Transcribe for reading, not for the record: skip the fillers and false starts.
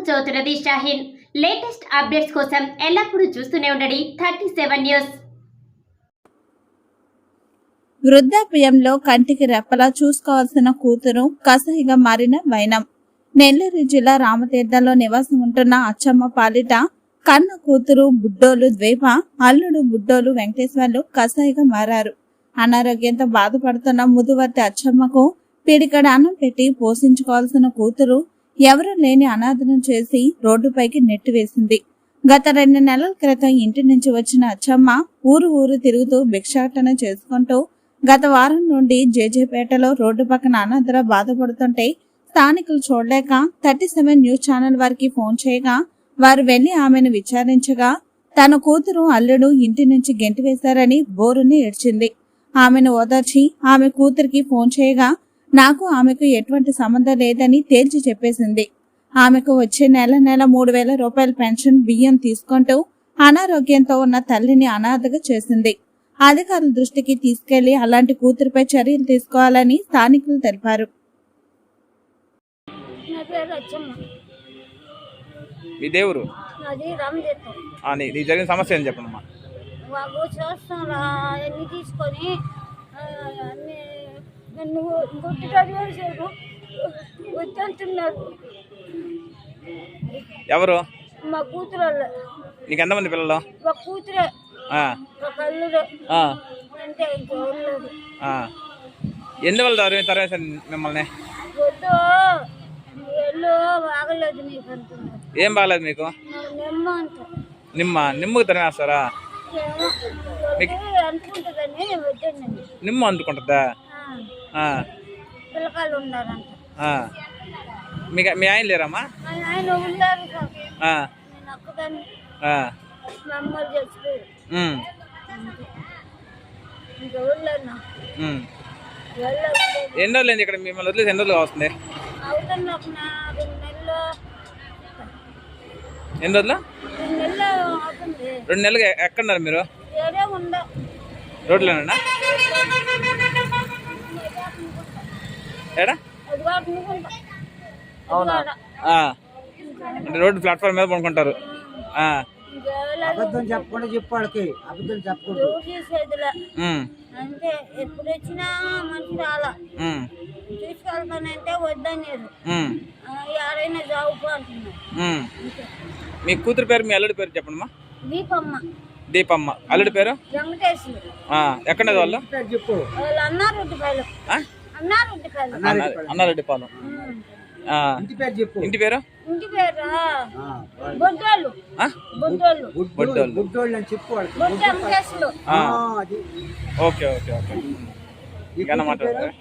చదువుతున్నది Shaheen. Latest updates కోసం ఎల్లప్పుడూ చూస్తూనే ఉండండి 37 న్యూస్. వృద్ధాప్యంలో కంటికి రెప్పలా చూసుకోవాల్సిన కూతురు కసాయిగా మారిన వైనం. నెల్లూరు జిల్లా రామతీర్థంలో నివాసం ఉంటున్న అచ్చమ్మ పాలిట కన్న కూతురు బుడ్డోలు ద్వీప, అల్లుడు బుడ్డోలు వెంకటేశ్వర్లు కసాయిగా మారారు. అనారోగ్యంతో బాధపడుతున్న ముదువర్తి అచ్చమ్మకు పిడికడ అన్నం పెట్టి పోషించుకోవాల్సిన కూతురు ఎవరూ లేని అనాథనం చేసి రోడ్డుపైకి నెట్టివేసింది. గత 2 నెలల క్రితం ఇంటి నుంచి వచ్చిన అచ్చమ్మ ఊరు తిరుగుతూ భిక్షాటన చేసుకుంటూ గత వారం నుండి జేజేపేటలో రోడ్డు పక్కన అనాథలా బాధపడుతుంటే స్థానికులు చూడలేక 37 న్యూస్ ఛానల్ వారికి ఫోన్ చేయగా వారు వెళ్లి ఆమెను విచారించగా తన కూతురు అల్లుడు ఇంటి నుంచి గెంటివేశారని బోరుని ఏడ్చింది. ఆమెను ఓదార్చి ఆమె కూతురికి ఫోన్ చేయగా నాకు ఆమెకు ఎటువంటి సంబంధం లేదని తేల్చి చెప్పేసింది. ఆమెకు వచ్చే నెల 3,000 రూపాయల పెన్షన్ బియ్యం తీసుకుంటూ అనారోగ్యంతో ఉన్న తల్లిని అనాథగా చేసింది. అధికారుల దృష్టికి తీసుకెళ్లి అలాంటి కూతురుపై చర్యలు తీసుకోవాలని స్థానికులు తెలిపారు. మీ దేవురు నీ జరిగిన సమస్య అని చెప్పండి. వాళ్ళు చేస్తారా అన్ని తీసుకొని నన్ను గుడ్డి చదివేశారు వద్దంటున్నారు. ఎవరు? మా కూతురు వాళ్ళు. నీకు ఎంతమంది పిల్లలు? మా కూతురే, మా కల్లుడు అంటే ఇంకోలేదు. ఎందువల్ల తరవేశారు మిమ్మల్ని? వద్దు వెళ్ళు బాగలేదు నీకు అంటున్నారు. ఏం బాగలేదు మీకు? నిమ్మ అంట. నిమ్మకు తరిమేస్తారా? అనుకుంటుందని వద్దండి. నిమ్మ అందుకుంటుందా? పిల్లకాయలు ఉన్నారంట. మీ ఆయన లేరమ్మా? ఆయన ఉన్నారు. నేను అక్కదాన్ని మా అమ్మలు చచ్చిపోయారు. ఇంకా ఊళ్ళన్నా ఎన్ని రోజులు ఇక్కడ మిమ్మల్ని వదిలేసి ఎన్ని రోజులు వస్తుంది? అవుతుంది ఒక 2 నెలలు. ఎన్ని రోజులు? 2 నెలలు అవుతుంది. 2 నెలలు ఎక్కడున్నారు మీరు? ఏడే ఉందా రోడ్లోనా? ఏడా? అంటే రోడ్డు ప్లాట్ఫామ్ మీద పడుకుంటారు. అబద్ధం చెప్పకుండా చెప్పాడికి అబద్ధం చెప్పకూడదు. అంటే ఎప్పుడు వచ్చినా మనిషి రాలా తీసుకెళ్తానంటే వద్దన్నారు. ఎవరైనా జాబు అంటున్నారు. మీ కూతురు పేరు మీ అల్లుడి పేరు చెప్పండి. దీపమ్మ. అల్లుడి పేరు వెంకటేశ్వరు. ఎక్కడ వాళ్ళు? చెప్పు. వాళ్ళు అన్నారెడ్డిపాలెం. అన్నారెడ్డిపాలెం. ఇంటి పేరు చెప్పు. ఇంటి పేరు? ఇంటి పేరు బొడ్డోళ్ళు. బొడ్డోళ్ళు అని చెప్పు. ఓకే. ఇంకా మాట్లాడతారు.